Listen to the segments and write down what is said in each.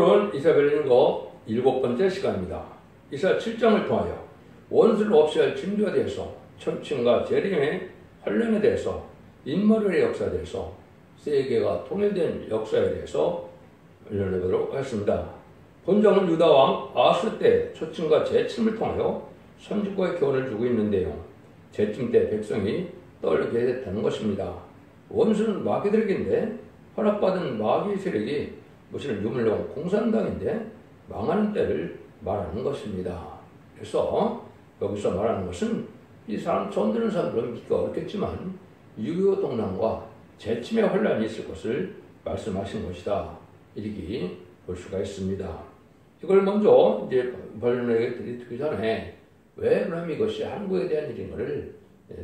오늘은 이사벨 읽어 7번째 시간입니다. 이사 7장을 통하여 원수를 없이 할 징조에 대해서, 천칭과 재림의 환란에 대해서, 인물의 역사에 대해서, 세계가 통일된 역사에 대해서 알려내보도록 하겠습니다. 본정은 유다왕 아하스 때 초침과 재침을 통하여 선지과의 교훈을 주고 있는데요. 재침 때 백성이 떨게 됐다는 것입니다. 원수는 마귀 세력인데 허락받은 마귀 세력이 무슨 유물론 공산당인데 망하는 때를 말하는 것입니다. 그래서 여기서 말하는 것은 이 사람 처음 듣는 사람들은 믿기가 어렵겠지만 6.25 동란과 재침의 혼란이 있을 것을 말씀하신 것이다. 이렇게 볼 수가 있습니다. 이걸 먼저 이제 본론에 드리기 전에 왜 그럼 이것이 한국에 대한 일인가를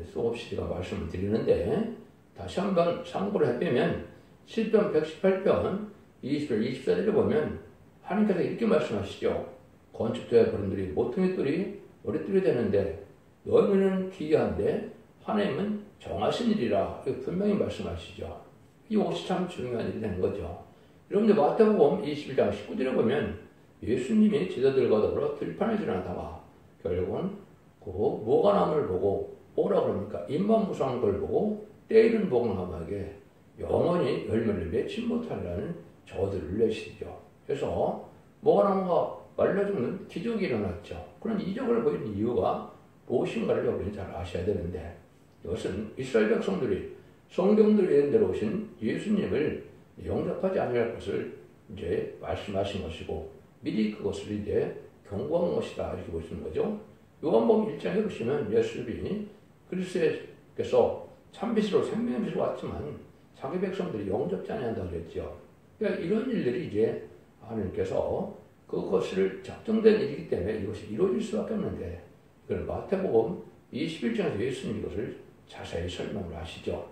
수없이 제가 말씀을 드리는데 다시 한번 참고를 해보면 시편 118편 20절 24절을 보면 하나님께서 이렇게 말씀하시죠. 건축자의 버림들이 모퉁이 뜰이 머리뜰이 되는데 너희는 기이한데 하나님은 정하신 일이라 분명히 말씀하시죠. 이것이 참 중요한 일이 되는 거죠. 여러분들 마태복음 21장 19절에 보면 예수님이 제자들과 더불어 들판을 지나다가 결국은 그 무화과나무를 보고 뭐라 그럽니까? 입만 무성한 걸 보고 때이른 무화과나무에게 영원히 열매를 맺지 못하리라는 저들을 내시죠. 그래서 무화과나무가 말라 죽는 기적이 일어났죠. 그런 이적을 보이는 이유가 무엇인가를 여러분이 잘 아셔야 되는데 이것은 이스라엘 백성들이 성경들에 내려오신 예수님을 영접하지 않을 것을 이제 말씀하신 것이고 미리 그것을 이제 경고한 것이다 이렇게 보시는 거죠. 요한복음 1장에 보시면 예수님이 그리스도께서 참빛으로 생명의 빛으로 왔지만 자기 백성들이 영접지 않는다고 그랬죠. 그러니까 이런 일들이 이제 하나님께서 그것을 작정된 일이기 때문에 이것이 이루어질 수밖에 없는데 이걸 마태복음 21장에서 예수님이 이것을 자세히 설명을 하시죠.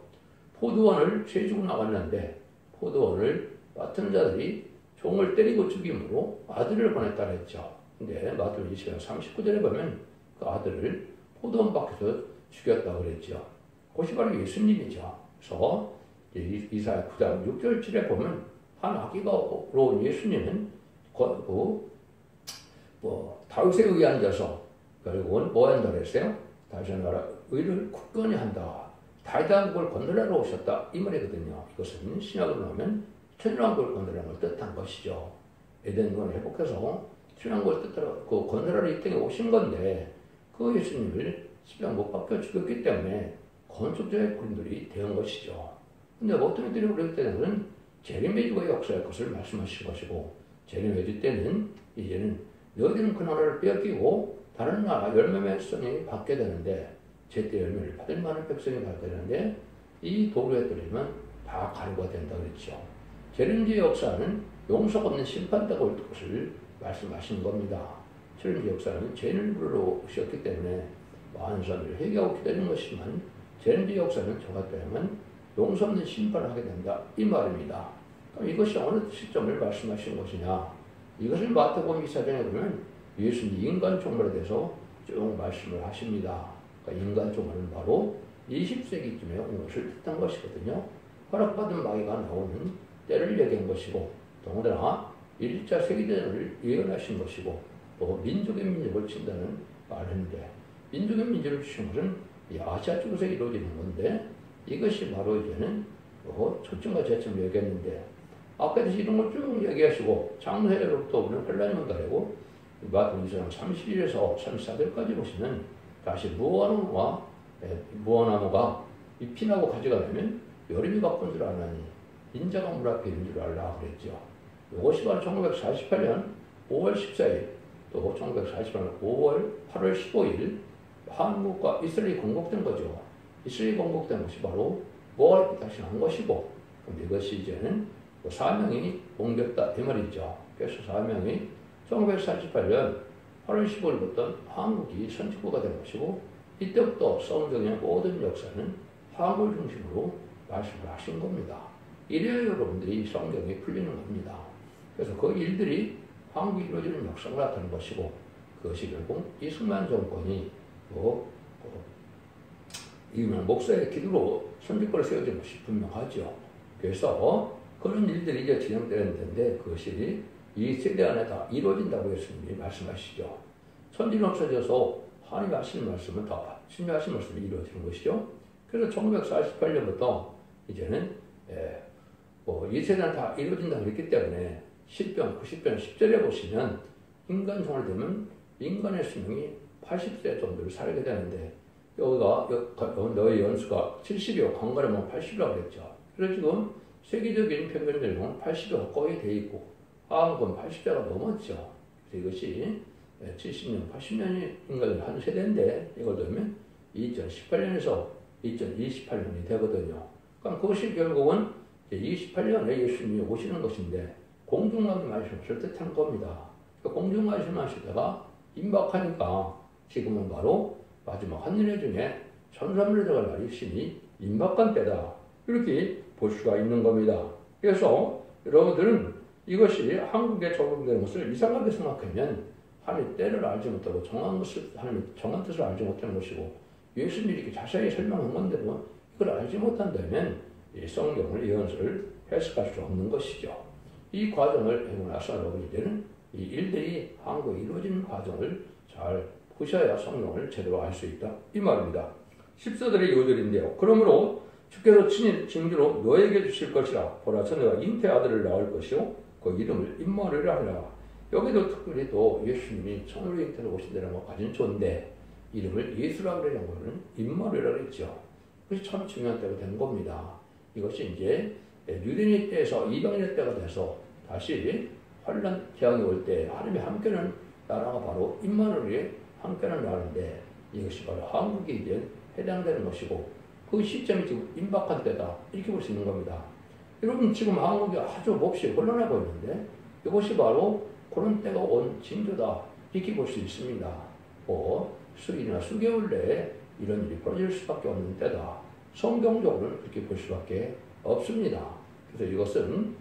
포도원을 채주고 나갔는데 포도원을 맡은 자들이 종을 때리고 죽임으로 아들을 보냈다 그랬죠. 근데 마태복음 20장 39절에 보면 그 아들을 포도원 밖에서 죽였다고 그랬죠. 그것이 바로 예수님이죠. 그래서 이사야 9장 6절 7에 보면 한 아기가 온 예수님은 다윗에 의해 앉아서 결국은 뭐 한다고 했어요? 다윗의 나라 의를 굳건히 한다. 다윗왕 국을 건설하러 오셨다. 이 말이거든요. 이것은 신약으로 나오면 천일왕국을 건설하는 걸 뜻한 것이죠. 에덴을 회복해서 천일왕국을 뜻하러 그 건설하러 이 땅에 오신 건데 그 예수님을 십자가 못 박혀 죽였기 때문에 건축자의 군들이 되는 것이죠. 근데 어떤 이들이 그럴 때는 재림의주가 역사할 것을 말씀하실 것이고 재림의주 때는 이제는 너희들은 그 나라를 빼앗기고 다른 나라 열매의 백성이 받게 되는데 제때 열매를 받을 만한 백성이 받게 되는데 이 도로에 떨어지면 다 가루가 된다 그랬죠. 재림의 역사는 용서가 없는 심판대가 올 것을 말씀하시는 겁니다. 재림의 역사는 죄를 부르러 오셨기 때문에 많은 사람들이 회개하고 기다리는 것이지만 재림의 역사는 저 같다면 용서 없는 심판을 하게 된다 이 말입니다. 그럼 이것이 어느 시점을 말씀하시는 것이냐? 이것을 마태복음 24장에 보면 예수님 인간 종말에 대해서 쭉 말씀을 하십니다. 그러니까 인간 종말은 바로 20세기쯤에 온 것을 뜻한 것이거든요. 허락받은 마귀가 나오는 때를 얘기한 것이고 더군다나 1차 세계대전을 예언하신 것이고 또 민족의 민족을 친다는 말을 했는데 민족의 민족을 주신 것은 아시아 쪽에서 이루어지는 건데 이것이 바로 이제는 초점과 재점을 얘기했는데 아까도 이런 걸 쭉 얘기하시고 장세로부터 오는 혼란이 온다고 마태복음 20장 31에서 34절까지 보시면 다시 무화과나무가 잎이 나고 가지가 되면 여름이 바쁜 줄 아나니 인자가 물 앞에 있는 줄 알라 그랬죠. 이것이 바로 1948년 5월 14일 또 1948년 8월 15일 한국과 이스라엘이 건국된 거죠. 이스라엘이 건국된 것이 바로 뭐가 다시 난 것이고 그럼 이것이 이제는 사명이 옮겼다 이 말이죠. 그래서 사명이 1948년 8월 15일부터 한국이 선진국가 된 것이고 이때부터 성경의 모든 역사는 한국을 중심으로 말씀을 하신 겁니다. 이래야 여러분들이 성경이 풀리는 겁니다. 그래서 그 일들이 한국이 이루어지는 역사가 나타나는 것이고 그것이 결국 이승만 정권이 이유명 목사의 기도로 선진국을 세워진 것이 분명하죠. 그래서 그런 일들이 이제 진행되는 텐데 그것이 이 세대 안에 다 이루어진다고 예수님이 말씀하시죠. 천지는 없어져서 하나님이 하시는 말씀은 다 신이 하시는 말씀이 이루어지는 것이죠. 그래서 1948년부터 이제는 이 세대는 다 이루어진다고 했기 때문에 10편, 90편, 10절에 보시면 인간 종을 되면 인간의 수명이 80세 정도를 살게 되는데 여기가 너의 연수가 70이요 광가르면 80이라고 그랬죠. 그래서 지금 세계적인 평균연령은 80이 가까이 돼 있고 한국은 80세가 넘었죠. 그래서 이것이 70년, 80년이 인간의 한 세대인데 이걸 넣으면 2018년에서 2028년이 되거든요. 그럼 그것이 결국은 28년에 예수님이 오시는 것인데 공중마귀 말씀을 뜻하는 겁니다. 공중마귀 말씀하시다가 임박하니까 지금은 바로 마지막 한일회 중에 천삼일에 들어갈 날이 신이 임박한 때다. 이렇게 볼 수가 있는 겁니다. 그래서 여러분들은 이것이 한국에 적용되는 것을 이상하게 생각하면 하나님의 때를 알지 못하고 하나님의 정한 뜻을 알지 못하는 것이고 예수님이 이렇게 자세히 설명한 건데도 이걸 알지 못한다면 이 성경을 예언서를 해석할 수 없는 것이죠. 이 과정을 해고 나서 여러분 이제는 이 일들이 한국에 이루어지는 과정을 잘 보셔야 성경을 제대로 알 수 있다. 이 말입니다. 14절의 요절인데요. 그러므로 주께서 친히 징조로 너에게 주실 것이라. 보라 처녀가 잉태 아들을 낳을 것이요 그 이름을 임마누엘이라 하리라. 여기도 특별히 또 예수님이 처녀로 잉태로 오신다는 것까지는 좋은데 이름을 예수라고 그러는 것은 임마누엘이라고 했죠. 그것이 참 중요한 때가 된 겁니다. 이것이 이제 유대인의 때에서 이방인의 때가 돼서 다시 환란 재앙이 올 때 하나님이 함께하는 나라가 바로 임마누엘이 함께하는 나라인데 이것이 바로 한국에 이제 해당되는 것이고 그 시점이 지금 임박한 때다 이렇게 볼 수 있는 겁니다. 여러분 지금 한국이 아주 몹시 혼란하고 있는데 이것이 바로 그런 때가 온 징조다 이렇게 볼 수 있습니다. 수일이나 수개월 내에 이런 일이 벌어질 수밖에 없는 때다. 성경적으로는 그렇게 볼 수밖에 없습니다. 그래서 이것은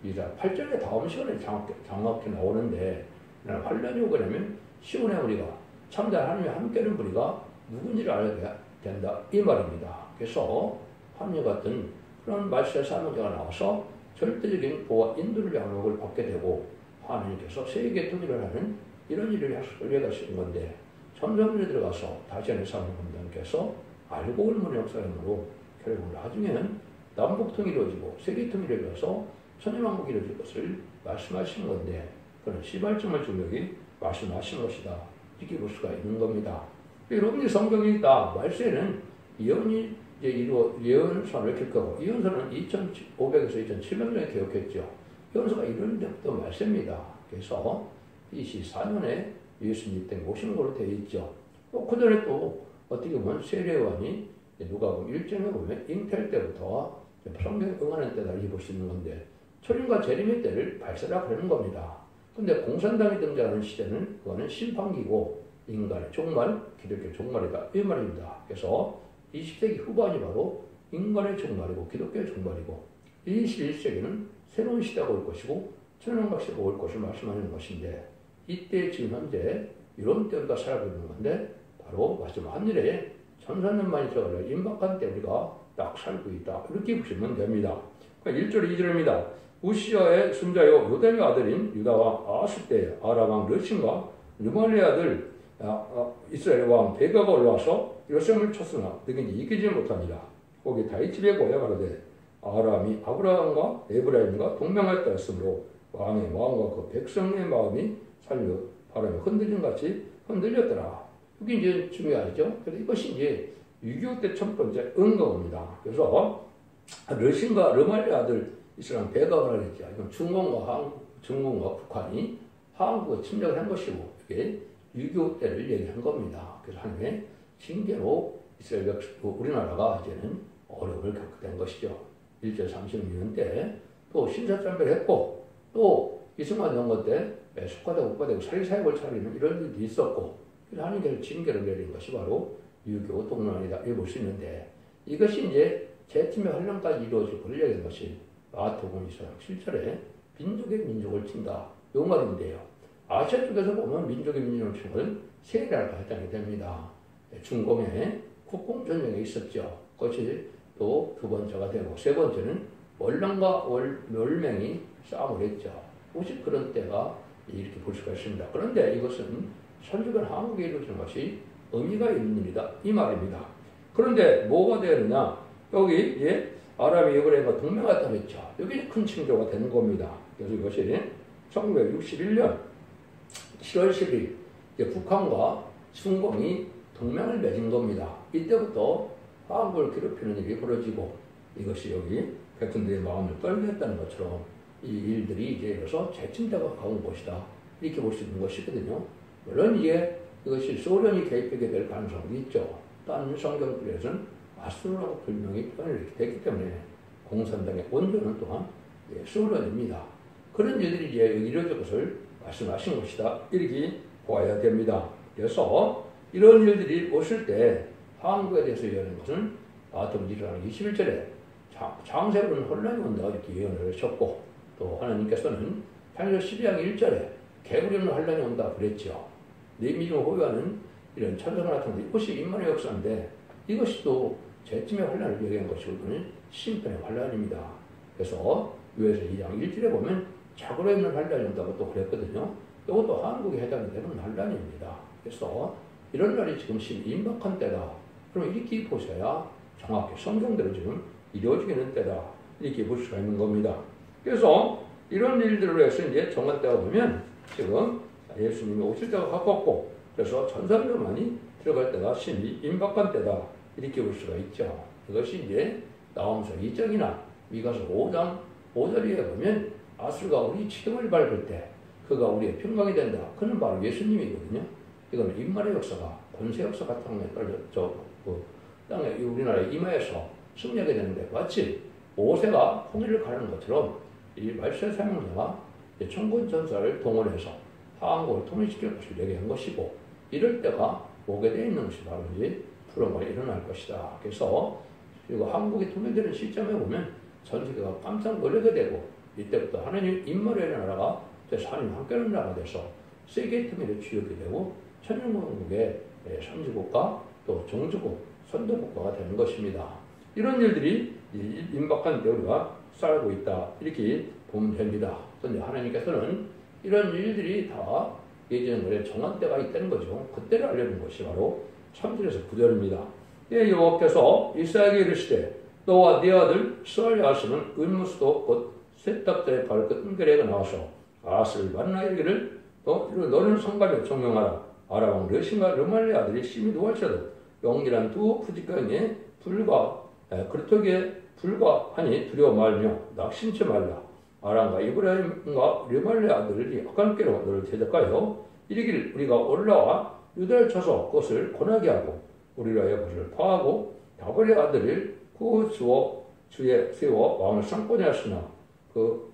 이자 8절에 다음 시간에 정확히 나오는데 환란이 오게 되면 시온의 우리가 참된 하나님이 함께하는 우리가 누군지를 알게 된다 이 말입니다. 그래서 하나님 같은 그런 말씀의 사명자가 나와서 절대적인 보호와 인도를 양육을 받게 되고 하나님께서 세계 통일을 하는 이런 일을 하시는 건데 점점에 들어가서 다시 한번 사명자님께서 알고 올무의 역사형으로 결국 나중에는 남북통일이 이루어지고 세계통일이 이루어져서 천년왕국이 이루어질 것을 말씀하시는 건데 그런 시발점을 중력이 말씀하시는 것이다. 이렇게 볼 수가 있는 겁니다. 여러분이 성경이 있다. 말세에는 예언이 예언서를 기록하고 예언서는 2500에서 2700년에 기록했죠. 예언서가 이런 데부터 말세입니다. 그래서 24년에 예수님 때 오신 걸로 되어 있죠. 그 전에 또 어떻게 보면 세례요한이 누가복음 1장에 보면 잉태할 때부터 성경에 응하는 때다 이렇게 볼 수 있는 건데 초림과 재림의 때를 발세라 그러는 겁니다. 근데 공산당이 등장하는 시대는 그거는 심판기고 인간의 종말, 기독교의 종말이다 이 말입니다. 그래서 20세기 후반이 바로 인간의 종말이고 기독교의 종말이고 21세기는 새로운 시대가 올 것이고 천연왕국 시대가 올 것을 말씀하는 것인데 이때 지금 현재 이런 때 우리가 살아가고 있는 건데 바로 마지막 한일에 1000년 만이 들어갈 임박한 때 우리가 딱 살고 있다 이렇게 보시면 됩니다. 1절 2절입니다. 우시아의 손자요 요담의 아들인 유다왕 아수 때 아람왕 르신과 르말리의 아들 이스라엘 왕 베가가 올라와서 예루살렘을 쳤으나 너희는 이기지 못합니다. 거기 다윗집에 고야 가로되 아람이 아브라함과 에브라임과 동맹하였다였으므로 왕의 마음과 그 백성의 마음이 살려 바람에 흔들림 같이 흔들렸더라. 여기 이제 중요하죠. 그래서 이것이 이제 6.25 때 첫 번째 응거입니다. 그래서 르신과 르말리의 아들 이스라엘 베가가 그랬죠. 이건 중공과 북한이 한국에 침략을 한 것이고 이게 6.25 때를 얘기한 겁니다. 그래서 하나님의 징계로 이스라엘 우리나라가 이제는 어려움을 겪게 된 것이죠. 1절 36년 때 또 신사참배를 했고 또 이승만 정권 때 속가되고 국가되고 사리사욕을 차리는 이런 일도 있었고 그래서 하나님께서 징계를 내린 것이 바로 6.25 동란이다 이렇게 볼 수 있는데 이것이 이제 재침의 환란까지 이루어질 것을 얘기한 것이 마태복음 24장 7절에 민족을 친다 이 말인데요. 아시아 쪽에서 보면 민족의 민족을 친 것은 세 나라가 해당이 됩니다. 중공에 국공전쟁이 있었죠. 그것이 또 두 번째가 되고 세 번째는 월남과 월맹이 싸움을 했죠. 오직 그런 때가 이렇게 볼 수가 있습니다. 그런데 이것은 선조변 한국에 이루어지는 것이 의미가 있는 일이다 이 말입니다. 그런데 뭐가 되느냐? 여기 아람이 이브라임과 동맹하다고 했죠. 여기 큰 징조가 되는 겁니다. 그래서 이것이 1961년 7월 10일 북한과 중공이 동맹을 맺은 겁니다. 이때부터 한국을 괴롭히는 일이 벌어지고 이것이 여기 백성들의 마음을 떨게 했다는 것처럼 이 일들이 이제 이래서 재침대가 가온 것이다. 이렇게 볼 수 있는 것이거든요. 물론 이것이 소련이 개입하게 될 가능성도 있죠. 다른 성경들에서는 아수르라고 분명히 표현이 이렇게 됐기 때문에 공산당의 원조는 또한 소련입니다. 그런 일들이 이제 이루어질 것을 말씀하신 것이다. 이렇게 보아야 됩니다. 그래서 이런 일들이 오실 때 한국에 대해서 예언한 것은 마태복음 21절에 장세로는 혼란이 온다 이렇게 예언을 하셨고 또 하나님께서는 창세기 12장 1절에 개구리는 혼란이 온다 그랬죠. 내 믿음을 호위하는 이런 천사가 나타나는 이것이 인간의 역사인데 이것이 또 재침의 혼란을 얘기한 것이고 이거는 심판의 혼란입니다. 그래서 요에서 2장 1절에 보면 자고로 있는 혼란이 온다고 또 그랬거든요. 이것도 한국에 해당이 되는 혼란입니다. 그래서 이런 날이 지금 임박한 때다. 그럼 이렇게 보셔야 정확히 성경대로 지금 이루어지게 되는 때다. 이렇게 볼 수가 있는 겁니다. 그래서 이런 일들로 해서 이제 정한 때가 보면 지금 예수님이 오실 때가 가깝고 그래서 전사들만이 들어갈 때가 심히 임박한 때다. 이렇게 볼 수가 있죠. 이것이 이제 나홈서 2장이나 미가서 5장 5절에 보면 아수르가 우리 지경을 밟을 때 그가 우리의 평강이 된다. 그는 바로 예수님이거든요. 이거는 인간의 역사가 권세 역사가 땅에 떨어져 땅에 우리나라의 임하에서 승리하게 되는데 마치 모세가 홍해를 가르는 것처럼 이 말세 사명자가 천군 전사를 동원해서 한국을 통일시킬 것을 얘기한 것이고 이럴 때가 오게 되어 있는 것이 바로 이제 푸른말이 일어날 것이다. 그래서 그리고 한국이 통일되는 시점에 보면 전 세계가 깜짝 놀라게 되고 이때부터 하나님 인물의 나라가 하나님 함께하는 나라가 돼서 세계 통일의 주역이 되고 천연국의 선지국가 또 정주국 선도국가가 되는 것입니다. 이런 일들이 임박한 때 우리가 살고 있다. 이렇게 보면 됩니다. 그런데 하나님께서는 이런 일들이 다 예전에 정한 때가 있다는 거죠. 그때를 알려준 것이 바로 3절에서 9절입니다. 여호와께서 이스라엘에게 이르시되 너와 네 아들 스알야스는 은무스도 곧 세탁자의 발끝 은결에가 나와서 아스를 만나 이르기를 너는 성감에 정명하라. 아람왕 르신과 르말레 아들이 심히 노할지라도 영리한 두 부직강에 불과 그렇게 불과하니 두려워 말며 낙심치 말라. 아람과 이브라임과 르말레 아들이 악함께로 너를 대적하여 이르기를 우리가 올라와 유다를 쳐서 그것을 권하게 하고 우리라의 것을 파하고 다볼의 아들을 주의 세워 왕을 삼고자 하시나 그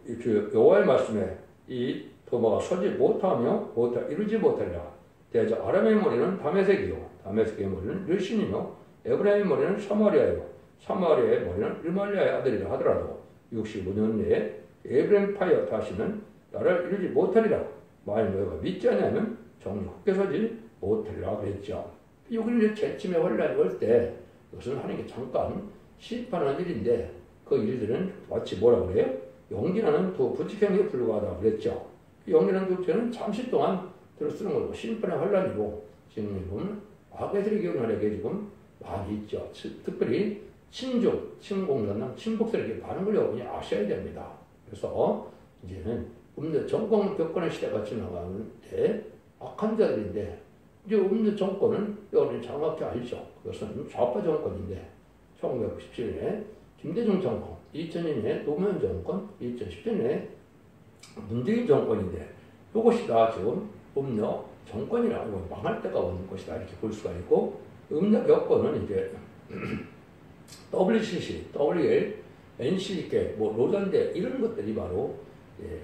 여호와의 말씀에 이 도마가 서지 못하며 이루지 못하리라. 대저 아람의 머리는 다메섹이요 다메섹의 머리는 르신이며 에브라임의 머리는 사마리아요 사마리아의 머리는 르말리아의 아들이라 하더라도 65년 내에 에브라임 파이어 다시는 나를 이루지 못하리라. 만일 너희가 믿지 않으면 정리 굳게 서지 못하리라 그랬죠. 여기는 이제 재침의 혼란이 올 때 이것은 하나님께 잠깐 심판하는 일인데 그 일들은 마치 뭐라 그래요? 용기나는 두 부직행위에 불과하다 그랬죠. 용기나는 두 죄는 잠시 동안 들어 쓰는 거고 심판의 혼란이고 지금 보면 과거에서의 기억나게 지금 많이 있죠. 특별히 친공산당, 친북세력이 많은 걸 여러분이 아셔야 됩니다. 그래서 이제는 정권 격권의 시대가 지나가는데 악한 자들인데 이제 정권은 여러분이 정확히 알죠. 그것은 좌파 정권인데 1997년에 김대중 정권, 2002년에 노무현 정권, 2010년에 문재인 정권인데 이것이 다 지금 음력 정권이라고 망할 때가 오는 것이다 이렇게 볼 수가 있고 음력 여건은 이제 WCC, WL, NCK, 로잔대 이런 것들이 바로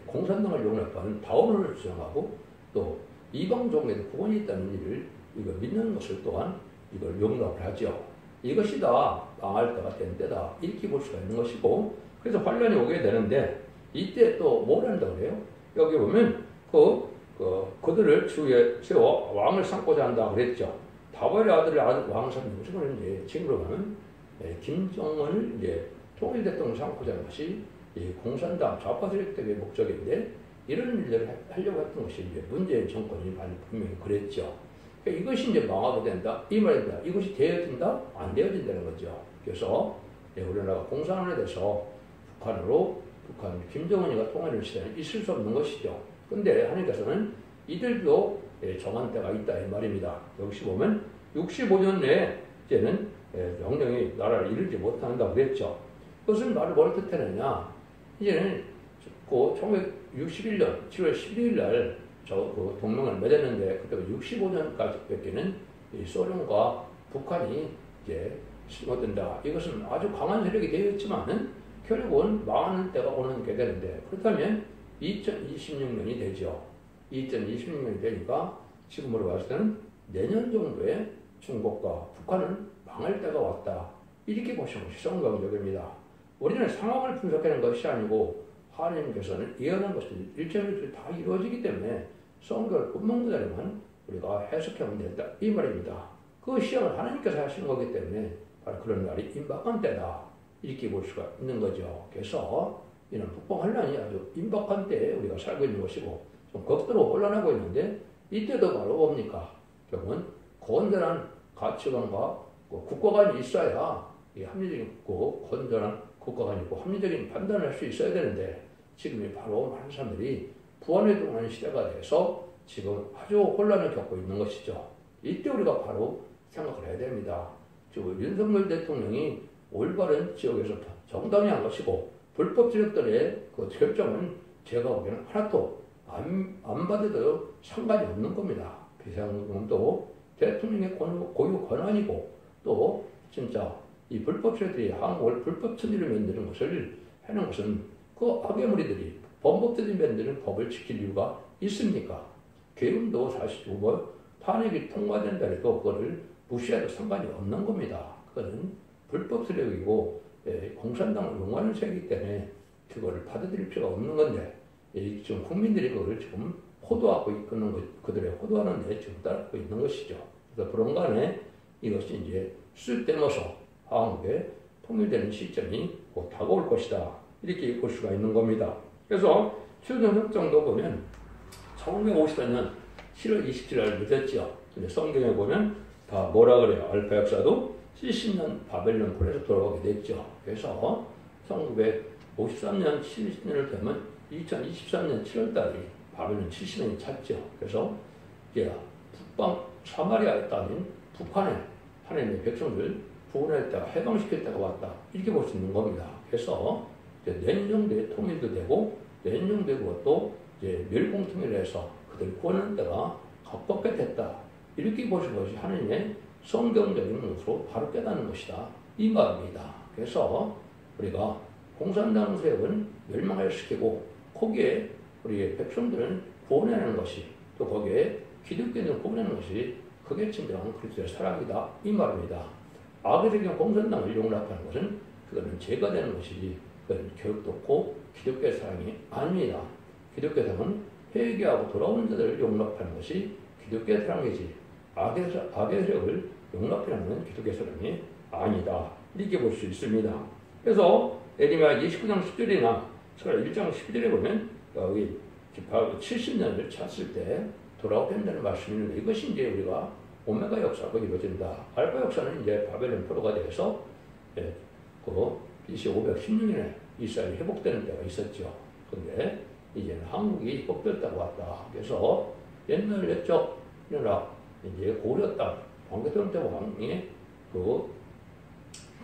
공산당을 용납하는 다원을 주장하고 또 이방 종교에도 구원이 있다는 일을 이걸 믿는 것을 또한 이걸 용납을 하죠. 이것이 다 망할 때가 된 때다 이렇게 볼 수가 있는 것이고 그래서 환란이 오게 되는데 이때 또 뭘 한다고 그래요? 여기 보면 그들을 주위에 세워 왕을 삼고자 한다 그랬죠. 다발의 아들을 왕을 삼는 것이 그런 이제 지금으로 가면 김정은을 이제 통일 대통령 삼고자 하는 것이 이 공산당 좌파 세력들의 목적인데 이런 일들을 하려고 했던 것이 이제 문재인 정권이 분명히 그랬죠. 그러니까 이것이 이제 망하게 된다. 이 말입니다. 이것이 되어진다? 안 되어진다는 거죠. 그래서 우리나라가 공산화에 대해서 북한 김정은이가 통일을 시대는 있을 수 없는 것이죠. 근데 하나님께서는 이들도 정한 때가 있다 이 말입니다. 여기 보면 65년 내에 이제는 영령이 나라를 이루지 못한다고 그랬죠. 그것은 말을 뭘 뜻하느냐? 이제는 그 1961년 7월 11일 날 그 동맹을 맺었는데 그때가 65년까지밖에는 소련과 북한이 이제 쓰러진다. 이것은 아주 강한 세력이 되어 있지만은 결국은 망하는 때가 오는 게 되는데 그렇다면 2026년이 되죠. 2026년이 되니까 지금으로 봤을 때는 내년 정도에 중국과 북한은 망할 때가 왔다. 이렇게 보시는 것이 성경적입니다. 우리는 상황을 분석하는 것이 아니고 하나님께서는 예언한 것이 일체일체 다 이루어지기 때문에 성경을 본문대로만 우리가 해석하면 된다. 이 말입니다. 그 시험을 하나님께서 하시는 거기 때문에 바로 그런 날이 임박한 때다. 이렇게 볼 수가 있는 거죠. 그래서 이는 북방환란이 아주 임박한 때에 우리가 살고 있는 것이고 좀 극도로 혼란하고 있는데 이때도 바로 뭡니까? 결국은 건전한 가치관과 국가관이 있어야 이 합리적인 건전한 국가관이 있고 합리적인 판단을 할 수 있어야 되는데 지금이 바로 많은 사람들이 부안에 들어가는 시대가 돼서 지금 아주 혼란을 겪고 있는 것이죠. 이때 우리가 바로 생각을 해야 됩니다. 지금 윤석열 대통령이 올바른 지역에서 정당히 한 것이고 불법 세력들의 그 결정은 제가 보기에는 하나도 안 받아도 상관이 없는 겁니다. 비상금도 대통령의 고유 권한이고 또 진짜 이 불법 세력들이 한국을 불법 천지를 만드는 것을 하는 것은 그 악의 무리들이 범법들이 만드는 법을 지킬 이유가 있습니까? 계엄도 사실 탄핵이 통과된다 해도 그거를 무시해도 상관이 없는 겁니다. 그거는 불법 세력이고 공산당을 옹호하는 세력이기 때문에 그거를 받아들일 필요가 없는 건데 지금 국민들이 그걸 지금 호도하고 있는 것, 그들의 호도하는데 지금 따르고 있는 것이죠. 그래서 그런 간에 이것이 이제 쓸데없어 한국에 통일되는 시점이 곧 다가올 것이다. 이렇게 볼 수가 있는 겁니다. 그래서 휴전협정도 보면 1954년 7월 27일 맺었죠. 근데 성경에 보면 다 뭐라 그래요? 알파 역사도 70년 바벨론 굴에서 돌아오게 됐죠. 그래서 1953년 70년을 되면 2023년 7월달이 바벨론 70년이 찼죠. 그래서 이제 북방 사마리아에 따른 북한에 하나님의 백성들 구원할 때가 해방시킬 때가 왔다. 이렇게 볼 수 있는 겁니다. 그래서 내년 정도에 통일도 되고 내년 정도에 그것도 이제 멸공통일을 해서 그들 구원하는 때가 가깝게 됐다. 이렇게 보시는 것이 하나님의 성경적인 것으로 바로 깨닫는 것이다. 이 말입니다. 그래서 우리가 공산당 세력은 멸망을 시키고 거기에 우리의 백성들은 구원하는 것이 또 거기에 기독교인을 구원하는 것이 그게 진정한 그리스도의 사랑이다. 이 말입니다. 악의적인 공산당을 용납하는 것은 그거는 죄가 되는 것이지 그건 교육도 없고 기독교의 사랑이 아닙니다. 기독교의 사랑은 회개하고 돌아오는 자들을 용납하는 것이 기독교의 사랑이지 악의 세력을 용납하는 것은 기독교의 사랑이 아니다. 이렇게 볼 수 있습니다. 그래서 에레미야 29장 10절이나 1장 11절에 보면 여기 70년을 찼을 때 돌아오게 된다는 말씀이 있는데 이것이 이제 우리가 오메가 역사가 이루어진다. 알파 역사는 이제 바벨론 포로가 돼서 그 BC 516년에 이스라엘이 회복되는 때가 있었죠. 그런데 이제는 한국이 회복될 때가 왔다. 그래서 옛날 옛적 이라 이제 고려 땅 광개토 때 왕의 그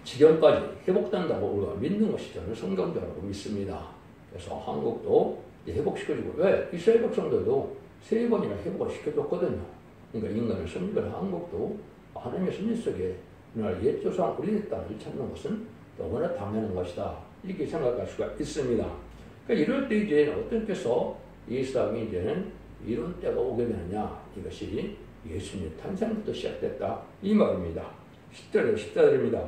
지경까지 회복된다고 우리가 믿는 것이 저는 성경적으로 믿습니다. 그래서 한국도 회복시켜주고 왜 이스라엘 백성들도 3번이나 회복을 시켜줬거든요. 그러니까 인간을 선택한 한국도 하나님의 섭리 속에 옛 조상 우리의 땅을 찾는 것은 너무나 당연한 것이다. 이렇게 생각할 수가 있습니다. 그러니까 이럴 때 이제 어떻게서 이 싸움이 이제는 이런 때가 오게 되느냐. 이것이 예수님의 탄생부터 시작됐다. 이 말입니다. 10절입니다.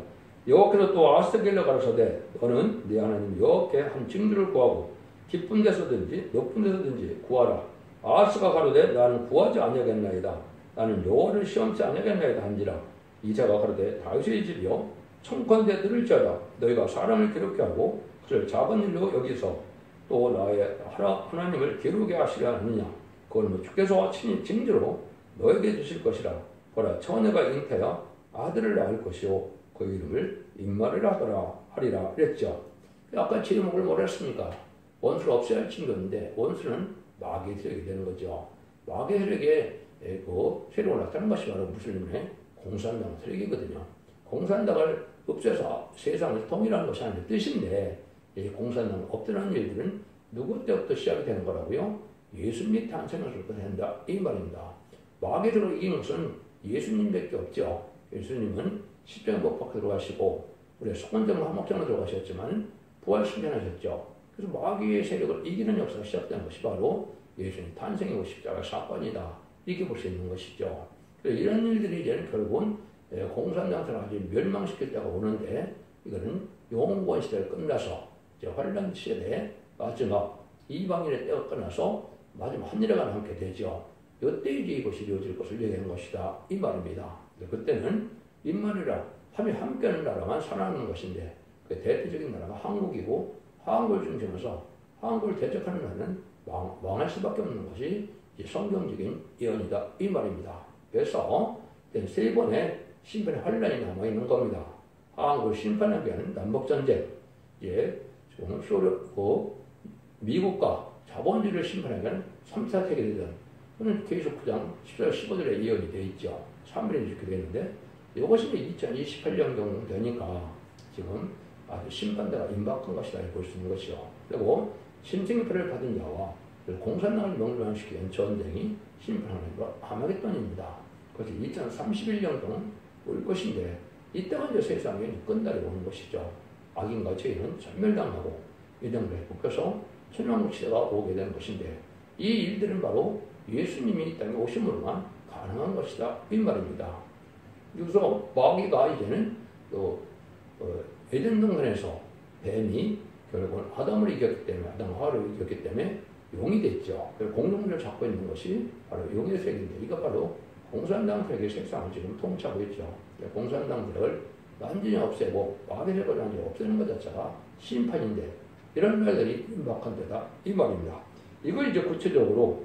여호와께서 또 아스겔러 가라사대 너는 네 하나님 여호와께 한 징조를 구하고 깊은 데서든지 높은 데서든지 구하라. 아스가 가로되 나는 구하지 아니하겠나이다. 나는 여호와를 시험치 아니하겠나이다 한지라. 이자가 가로되 다윗의 집이여 청컨대 들을지어다. 너희가 사람을 괴롭게 하고 그를 작은 일로 여기서 또 나의 하나님을 기르게 하시려 하느냐. 그걸 뭐 주께서 친히 징조로 너에게 주실 것이라. 보라 처녀가 잉태하여 아들을 낳을 것이요 그 이름을 임마누엘 하리라 그랬죠. 아까 제목을 뭐라 했습니까? 원수를 없애야 할 징조인데 원수는 마귀의 세력이 되는 거죠. 마귀의 세력에 그 세력을 나타낸 것이 바로 무슬림의 공산당 세력이거든요. 공산당을 없애서 세상을 통일하는 것이 아니라 뜻인데 이 공산당을 없애는 일들은 누구 때부터 시작이 되는 거라고요? 예수님이 탄생해서부터 된다 이 말입니다. 마귀의 세력을 이긴 것은 예수님밖에 없죠. 예수님은 십자가에 못 박혀 들어가시고 우리 성전과 화목전으로 들어가셨지만 부활 승천하셨죠. 그래서 마귀의 세력을 이기는 역사가 시작된 것이 바로 예수님 탄생이고 십자가 사건이다. 이렇게 볼 수 있는 것이죠. 이런 일들이 이제는 결국은 공산당을 아주 멸망시킬 때가 오는데 이거는 영원권 시대를 끝나서 이제 환란 시대에 마지막 이방인의 때가 끝나서 마지막 한일회가 남게 되죠. 이때 이제 이것이 이루어질 것을 얘기하는 것이다. 이 말입니다. 그때는 임마누엘 함이 함께하는 나라만 살아남는 것인데 그 대표적인 나라가 한국이고 한국을 중심으로 한국을 대적하는 나라는 망할 수밖에 없는 것이 성경적인 예언이다. 이 말입니다. 그래서 세 번의 심판의 환란이 남아있는 겁니다. 한국을 심판하기 위한 남북전쟁, 지금 미국과 자본주의를 심판하기 위한 3차 세계대전, 그는 계속 9장 14절 15절에 예언이 되어 있죠. 3일에 이렇게 되는데 이것이 2028년 정도 되니까 지금 아주 심판대가 임박한 것이다 볼 수 있는 것이죠. 그리고 심증표를 받은 자와 공산당을 멸망시키는 전쟁이 심판하는 것 아마겟돈입니다. 그것이 2031년 올 것인데 이때가 이제 세상에 끝날이 오는 것이죠. 악인과 죄인은 전멸당하고 이등들에 묶여서 천왕국 시대가 오게 되는 것인데 이 일들은 바로 예수님이 이 땅에 오심으로만 가능한 것이다 이 말입니다. 그래서 마귀가 이제는 에덴 동산에서 뱀이 결국은 아담을 이겼기 때문에 아담과 하와를 이겼기 때문에 용이 됐죠. 공동체를 잡고 있는 것이 바로 용의 세계인데 이거 바로 공산당 세계의 색상을 지금 통치하고 있죠. 공산당들을 완전히 없애고 마귀의 세력을 완전히 없애는 것 자체가 심판인데 이런 말들이 임박한 데다 이 말입니다. 이걸 이제 구체적으로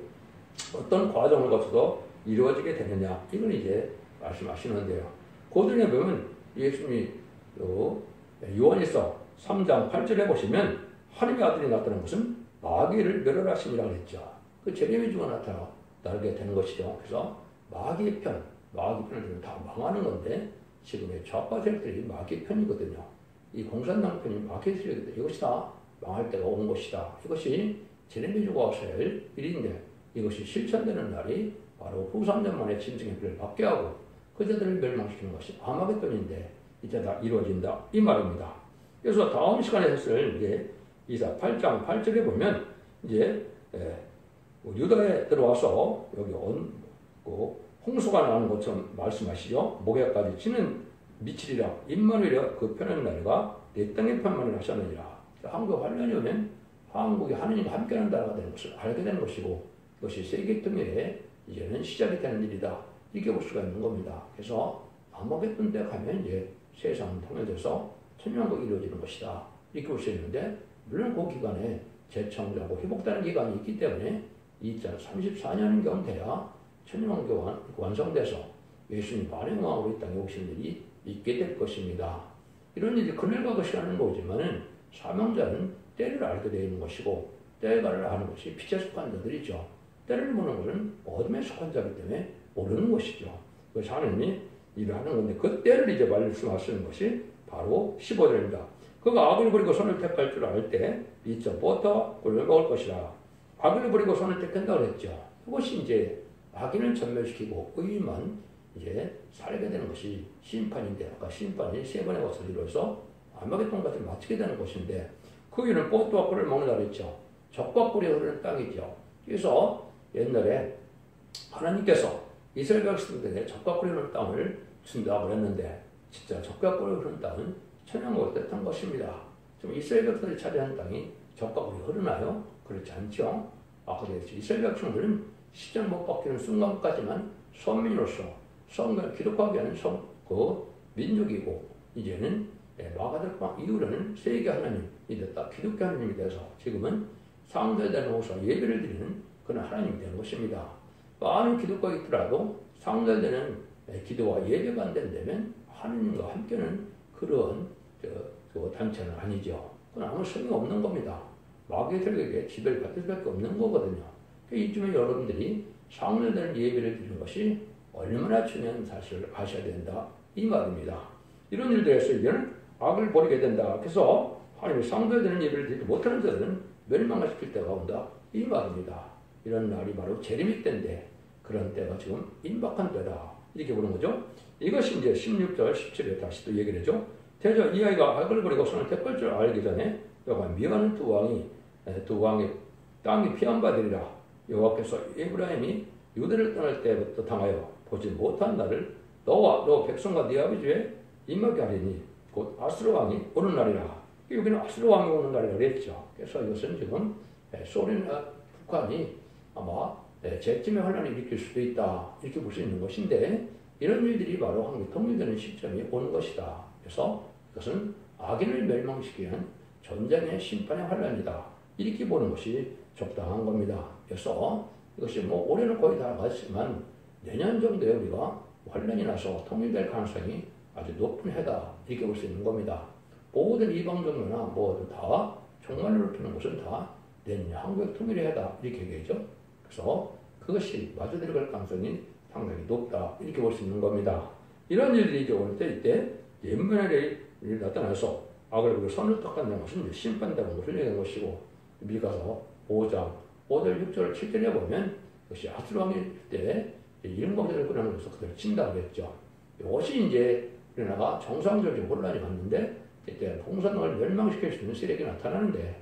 어떤 과정을 거쳐서 이루어지게 되느냐 이걸 이제 말씀하시는데요. 고전에 보면 예수님이 요한일서 3장 8절에 보시면 하나님의 아들이 나타난 것은 마귀를 멸하심이라고 했죠. 그 제레미 주가 나타나게 되는 것이죠. 그래서 마귀의 편을 다 망하는 건데 지금의 좌파 세력들이 마귀의 편이거든요. 이 공산당 편이 마귀의 세력인데 이것이 다 망할 때가 온 것이다. 이것이 제레미 주가 할 일인데 이것이 실천되는 날이 바로 후 3년 만에 짐승의 피를 받게 하고 그자들을 멸망시키는 것이 아마겟돈인데 이제 다 이루어진다 이 말입니다. 그래서 다음 시간에 했을 이제 이사 8장 8절에 보면 이제 유다에 들어와서 여기 홍수가 나는 것처럼 말씀하시죠. 목에까지 치는 미치리라 임마누엘 그 편한 나라가 내 땅의 편만을 하셨느니라. 한국 환란이 오면 한국이 하느님과 함께하는 나라가 되는 것을 알게 되는 것이고 이것이 세계 통일의 이제는 시작이 되는 일이다. 이렇게 볼 수가 있는 겁니다. 그래서 아마겟돈 때 가면 이제 세상은 통일돼서 천년왕국이 이루어지는 것이다. 이렇게 볼 수 있는데 물론 그 기간에 재창조하고 회복되는 기간이 있기 때문에 2034년경 돼야 천년왕국이 완성돼서 예수님 만행왕으로 이 땅에 오신 일이 있게 될 것입니다. 이런 일이 그늘과 것이 하는 거지만은 사명자는 때를 알게 되어 있는 것이고 때가를 아는 것이 빛에 속한 자들이죠. 때를 보는 것은 어둠에 속한 자이기 때문에 모르는 것이죠. 그래서 하나님이 일을 하는 건데 그 때를 이제 말씀하시는 것이 바로 15절입니다. 그가 악을 버리고 선을 택할 줄 알 때 이전부터 꿀을 먹을 것이라. 악을 버리고 선을 택한다고 했죠. 그것이 이제 악인을 전멸시키고 의인만 이제 살게 되는 것이 심판인데 아까 심판이 세 번의 것을 이루어서 아마겟돈까지 마치게 되는 것인데 그 이유는 꽃과 꿀을 먹는다고 했죠. 적과 꿀이 흐르는 땅이죠. 그래서 옛날에 하나님께서 이스라엘 백성들에게 적과 꿀이 흐르는 땅을 준다고 했는데 진짜 적과 꿀이 흐르는 땅은 천연국을 뜻한 것입니다. 지금 이스라엘 백성들이 차지하는 땅이 적과 꿀이 흐르나요? 그렇지 않죠. 그래서 이스라엘 백성들은 십자가 못 박히는 순간까지만 선민으로서 성경 기독하게 하는 민족이고 이제는 마가다락 이후로는 세계 하나님이 됐다. 기독교 하나님이 돼서 지금은 상대되는 곳에서 예배를 드리는 그런 하나님이 되는 것입니다. 많은 기도가 있더라도 상대되는 기도와 예배가 안 된다면 하나님과 함께는 그런 단체는 아니죠. 그건 아무 소용이 없는 겁니다. 마귀의 세력에게 지배를 받을 수밖에 없는 거거든요. 이쯤에 여러분들이 상대되는 예배를 드리는 것이 얼마나 중요한 사실을 아셔야 된다 이 말입니다. 이런 일들에서 이제는 악을 버리게 된다. 그래서 하나님이 상대되는 예배를 드리지 못하는 자들은 멸망시킬 때가 온다 이 말입니다. 이런 날이 바로 재림의 때인데 그런 때가 지금 임박한 때다 이렇게 보는 거죠. 이것이 이제 16절 17절 다시 또 얘기를 해죠. 대저 이 아이가 악을 버리고 선을 택할 줄 알기 전에 여호와 미워하는 두 왕의 땅이 피한바되리라. 여호와께서 에브라임이 유대를 떠날 때부터 당하여 보지 못한 날을 너와 너 백성과 네 아버지에 임하게 하리니 곧 아수르 왕이 오는 날이라. 여기는 아수르 왕이 오는 날이라고 했죠. 그래서 이것은 지금 소련이나 북한이 아마 재쯤에 혼란을 일으킬 수도 있다 이렇게 볼 수 있는 것인데 이런 일들이 바로 한국 통일되는 시점이 오는 것이다. 그래서 이것은 악인을 멸망시키기 위한 전쟁의 심판의 환란이다 이렇게 보는 것이 적당한 겁니다. 그래서 이것이 뭐 올해는 거의 다 갔지만 내년 정도에 우리가 환란이 나서 통일될 가능성이 아주 높은 해다 이렇게 볼 수 있는 겁니다. 모든 이방 종교나 모두 다 종말을 높이는 것은 다 내년 한국의 통일의 해다 이렇게 얘기하죠. 그래서 그것이 마주 들어갈 가능성이 상당히 높다 이렇게 볼 수 있는 겁니다. 이런 일들이 이제 올 때 이때 옛날에 나타나서 악을 버리고 선을 택한다는 것은 심판다는 것을 얘기하는 것이고 미가서 5장 5절 6절 7절에 보면 그것이 아수르 왕일 때 일곱절을 끊어내서 그들을 친다고 했죠. 이것이 이제 우리나라가 정상적인 혼란이 왔는데 이때 공산당을 멸망시킬 수 있는 세력이 나타나는데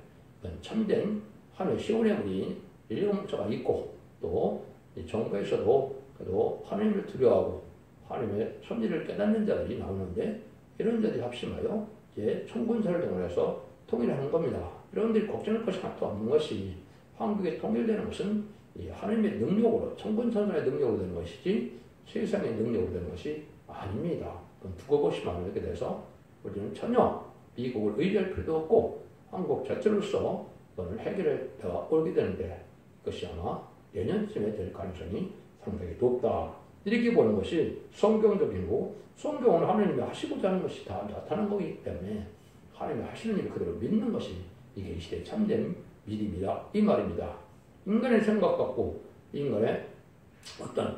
참된 하나님의 시온의 무리 일곱자가 있고 또 정부에서도 그래도 하나님을 두려워하고 하나님의 섭리를 깨닫는 자들이 나오는데 이런 자들이 합심하여 이제 총군사를 동원해서 통일하는 겁니다. 여러분들이 걱정할 것이 하나도 없는 것이 한국에 통일되는 것은 이 하나님의 능력으로 청군천사의 능력으로 되는 것이지 세상의 능력으로 되는 것이 아닙니다. 두고 보시면 이렇게 돼서 우리는 전혀 미국을 의지할 필요도 없고 한국 자체로서 그걸 해결해 오게 되는데 그것이 아마 내년쯤에 될 가능성이 상당히 높다. 이렇게 보는 것이 성경적이고 성경은 하나님이 하시고자 하는 것이 다 나타난 거기 때문에 하나님이 하시는 일을 그대로 믿는 것이 이게 이 시대의 참된 믿음이다 이 말입니다. 인간의 생각 갖고 인간의 어떤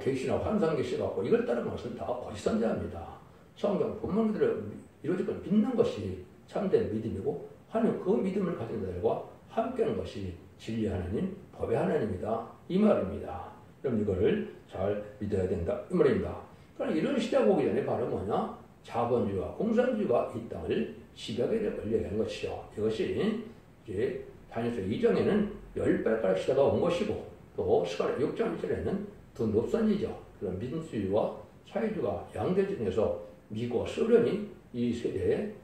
계시나 환상 계시 갖고 이걸 따르는 것은 다 거짓 선자입니다. 성경 본문 그대로 이루어질 걸 믿는 것이 참된 믿음이고 하나님 그 믿음을 가진 자들과 함께하는 것이 진리 하나님, 법의 하나님이다 이 말입니다. 그럼 이거를 잘 믿어야 된다 이 말입니다. 그럼 이런 시대가 오기 전에 바로 뭐냐? 자본주의와 공산주의가 이 땅을 지배하게 걸려간 것이죠. 이것이 이제 다니엘서 2장에는 10발가락 시대가 온 것이고 또 스가랴 6장 1절에는 두 높선이죠. 그런 민주주의와 사회주의가 양대전에서 미국과 소련이 이 세대의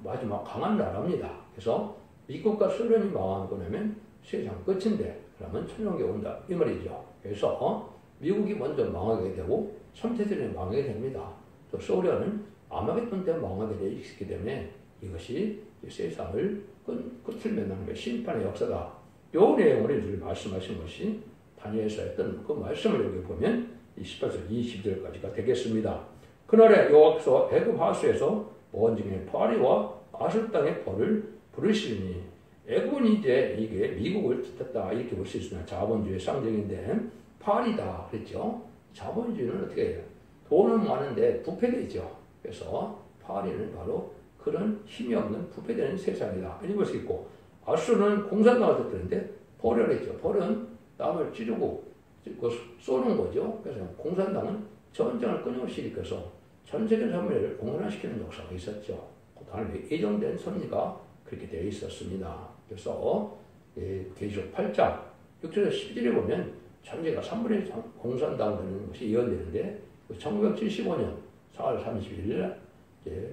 마지막 강한 나라입니다. 그래서 미국과 소련이 망하는 거냐면 세상 끝인데 그러면 천년왕국이 온다 이 말이죠. 그래서 미국이 먼저 망하게 되고 선체들이 망하게 됩니다. 또 소련은 아마겟돈 때 망하게 되어 있기 때문에 이것이 세상을 끝을 맺는 심판의 역사다. 이 내용을 이제 말씀하신 것이 다니엘서 했던 그 말씀을 여기 보면 18절 20절까지가 되겠습니다. 그날에 여호와께서 애굽 하수에서 원중의 파리와 아술 땅의 벌을 부르시니 애굽은 이제 이게 미국을 뜻했다 이렇게 볼 수 있으나 자본주의의 상징인데 파리다 그랬죠. 자본주의는 어떻게 해요? 돈은 많은데 부패되죠. 그래서 파리는 바로 그런 힘이 없는 부패되는 세상이다 이렇게 볼 수 있고 아수르는 공산당을 뜻했는데 벌을 했죠. 벌은 남을 찌르고 쏘는 거죠. 그래서 공산당은 전쟁을 끊임없이 일으켜서 전 세계 사회를 공산화시키는 역사가 있었죠. 하나님의 예정된 섭리가 그렇게 되어 있었습니다. 그래서 계시록 8장 6절에서 10절에 보면 전제가 3분의 공산당 되는 것이 예언되는데 1975년 4월 31일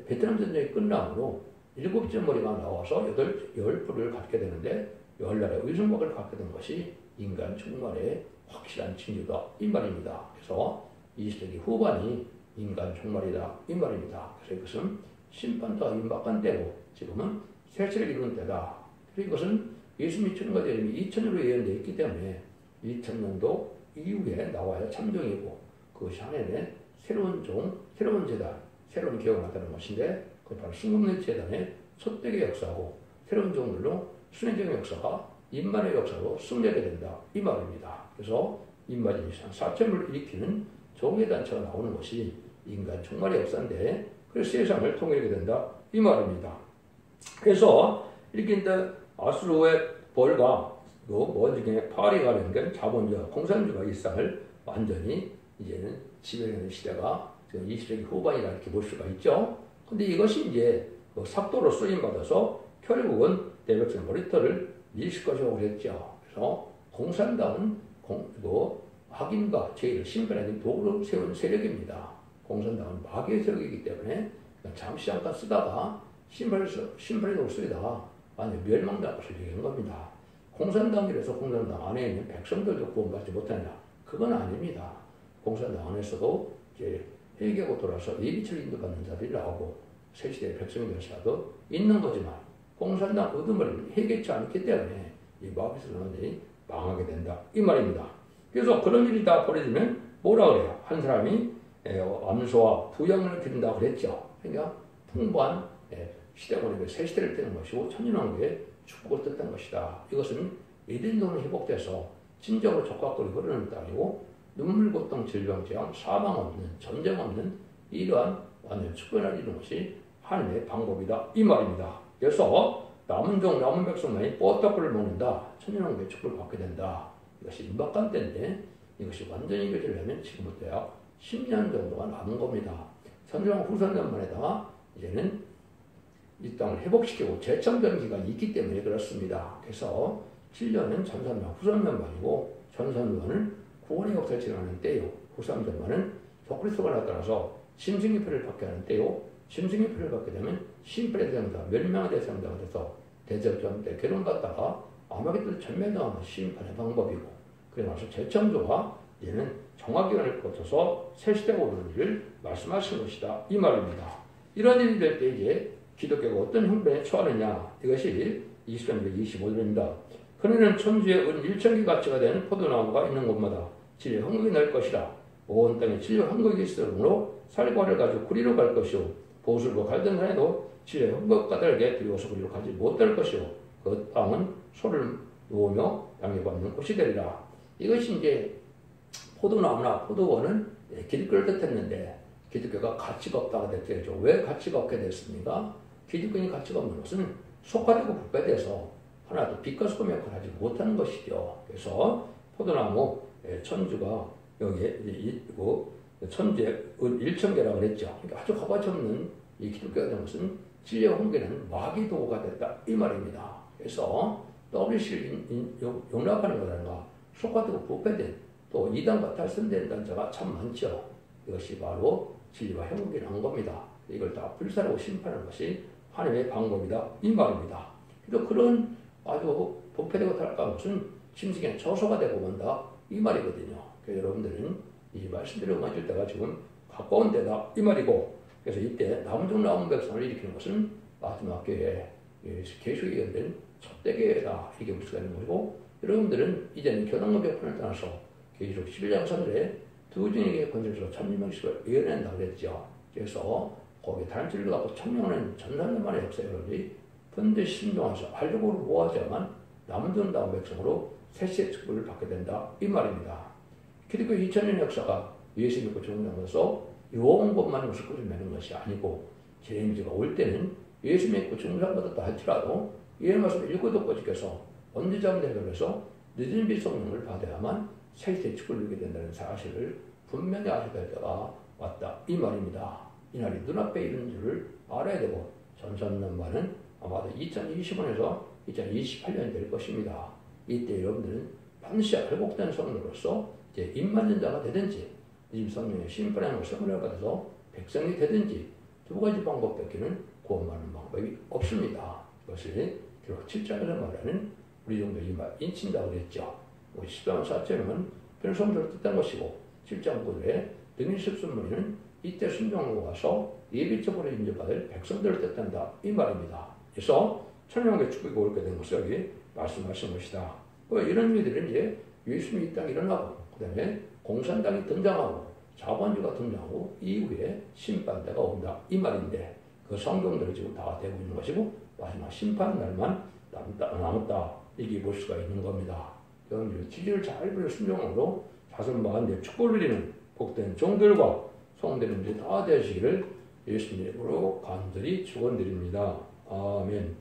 베트남 전쟁이 끝남으로 7째 머리가 나와서 10뿔을 갖게 되는데 10날의 의성막을 갖게 된 것이 인간 종말의 확실한 징조다 이 말입니다. 그래서 20세기 후반이 인간 종말이다 이 말입니다. 그래서 이것은 심판도 임박한 때고 지금은 세체를 이루는 때다. 그리고 이것은 예수님이 천년과 재림이 2000년으로 예언되어 있기 때문에 2000년도 이후에 나와야 참정이고 그것이 하나님의 새로운 종, 새로운 재단, 새로운 기업을 나타내는 것인데 그것 바로 순금리 재단의 첫대의 역사고 새로운 종들로 순회적인 역사가 인만의 역사로 승리하게 된다 이 말입니다. 그래서 인마진시상 사점을 일으키는 종의 단체가 나오는 것이 인간 종말의 역사인데 그래서 세상을 통일하게 된다 이 말입니다. 그래서 이렇게 이제 아수르의 벌과 먼지경의 파리가 된 자본주의와 공산주의가 일상을 완전히 이제는 지배하는 시대가 지금 20세기 후반이라 이렇게 볼 수가 있죠. 근데 이것이 이제 삭도로 쓰임받아서 결국은 대백성 머리털을 밀실 것이라고 그랬죠. 그래서 공산당은 악인과 죄를 심판하는 도구로 세운 세력입니다. 공산당은 마귀의 세력이기 때문에 잠시 잠깐 쓰다가 심판의 도구로 쓰다가 완전 멸망당할 것을 얘기한 겁니다. 공산당이라서 공산당 안에 있는 백성들도 구원받지 못하냐? 그건 아닙니다. 공산당 안에서도 이제 회개하고 돌아서 예비처를 인도받는 자들이 나오고 새시대의 백성이 될 수도 있는 거지만 공산당 얻음을 회개치 않기 때문에 이 마귀스러운들이 망하게 된다 이 말입니다. 그래서 그런 일이 다 벌어지면 뭐라 그래요? 한 사람이 암소와 부양을 드린다고 그랬죠. 그러니까 풍부한 시대권의 새 시대를 뜨는 것이고 천년왕국의 축복을 뜻한 것이다. 이것은 에덴동이 회복돼서 진정으로 적합거리 흐르는 땅이고 눈물, 고통, 질병, 재앙, 사망 없는 전쟁 없는 이러한 완전 축복을 이루는 것이 하나님의 방법이다 이 말입니다. 그래서 남은 종, 남은 백성만이 뽀떡불을 먹는다. 천년왕국의 축복을 받게 된다. 이것이 임박한 때인데 이것이 완전히 이루어지려면 지금부터 약 10년 정도가 남은 겁니다. 선조왕 후선전만에다가 이제는 이 땅을 회복시키고 재창전 기간이 있기 때문에 그렇습니다. 그래서 7년은 전선만, 후선전만이고 전선만은 구원의 역사를 진행하는 때요. 후선전만은 적그리스도가 나타나서 심승기표를 받게 하는 때요. 심승기표를 받게 되면 심판의 대상자, 멸망의 대상자가 돼서 대적전 때 괴로움 받다가 아마겟돈 전멸당하는 심판의 방법이고 그래 나서 재창조가 얘는 정화기간을 거쳐서 새시대가 오는 일을 말씀하신 것이다 이 말입니다. 이런 일이 될 때 이제 기독교가 어떤 형편에 처하느냐 이것이 20절부터 25절입니다. 그는 천주의 은 1천기 가치가 되는 포도나무가 있는 곳마다 진리의 흥국이 날 것이라. 온 땅에 진리의 흥국이 있으므로 살과를 가지고 구리로 갈 것이요 보술과 갈던 산에도 진리의 흥국 까닭에 두려워서 구리로 가지 못할 것이요 그 땅은 소를 놓으며 양해받는 곳이 되리라. 이것이 이제 포도나무나 포도원은 기독교를 뜻했는데 기독교가 가치가 없다가 됐죠. 왜 가치가 없게 됐습니까? 기독교인이 가치가 없는 것은 속화되고 부패돼서 하나도 빛과 소금의 역할을 하지 못하는 것이죠. 그래서 포도나무 천주가 여기에 있고 천주의 1천개라고 그랬죠. 그러니까 아주 값어치 없는 이 기독교가 된 것은 진리와 훈계는 마귀 도구가 됐다 이 말입니다. 그래서 WC를 용납하는 거라든가 속화되고 부패된 또 이단과 탈선된 단자가 참 많죠. 이것이 바로 진리와 행복이라는 겁니다. 이걸 다 불사르고 심판하는 것이 하나님의 방법이다 이 말입니다. 그래서 그런 아주 부패되고 타락한 것은 심승의 저소가 되고 만다 이 말이거든요. 그래서 여러분들은 이 말씀대로 응해줄 때가 지금 가까운 때다 이 말이고 그래서 이때 남은 남은 백성을 일으키는 것은 마지막 교회 계시록에 예언된 첫대 교회다 이렇게 볼 수가 있는 것이고 여러분들은 이제는 교단과 백편을 떠나서 계시록 11장 3절에 두 증인에게 건설해서 1000명씩을 예언한다고 그랬죠. 그래서 거기에 단체를 갖고 청명하는 전산만의 역사에 여러분들이 반드시 신중하셔 알력으로 모아져야만 남은 다음 백성으로 새시의 축복을 받게 된다 이 말입니다. 기독교 2000년 역사가 예수 믿고 중상에서 요원 것만 것을 꾸준매는 것이 아니고 재림주가 올 때는 예수 믿고 중상받았다 할지라도 이 말씀을 읽고도 꼬집겨서 언제 잠들어서 늦은 빛 성령을 받아야만 새시의 축복을 누리게 된다는 사실을 분명히 아셔야 될 때가 왔다 이 말입니다. 이날이 눈앞에 있는 줄을 알아야 되고 전선난만은 아마도 2025년에서 2028년이 될 것입니다. 이때 여러분들은 반드시 회복된 성도로서 이제 입맞는 자가 되든지 이 성령의 심판의 선물을 받아서 백성이 되든지 두 가지 방법밖에는 구원받는 방법이 없습니다. 이것이 결국 7장에서 말하는 우리 정도 이말 인친다고 그랬죠. 10장 4절은 변성도를 뜻한 것이고 7장 9절에 등일십순문에는 이때 순종으로 와서 예비적으로 인정받을 백성들을 뜻한다 이 말입니다. 그래서 천년왕국의 축복이 옳게 된 것을 여기 말씀하신 것이다. 이런 일들은 이제 예수님이 이 땅에 일어나고 그 다음에 공산당이 등장하고 자본주의가 등장하고 이후에 심판대가 온다 이 말인데 그 성경대로 지금 다 되고 있는 것이고 마지막 심판날만 남았다 이렇게 볼 수가 있는 겁니다. 그럼 지지를 잘 부려 순종으로 자선받은 축복을 드리는 복된 종들과 성도님들이 다 되시기를 예수님으로 간절히 축원드립니다. 아멘.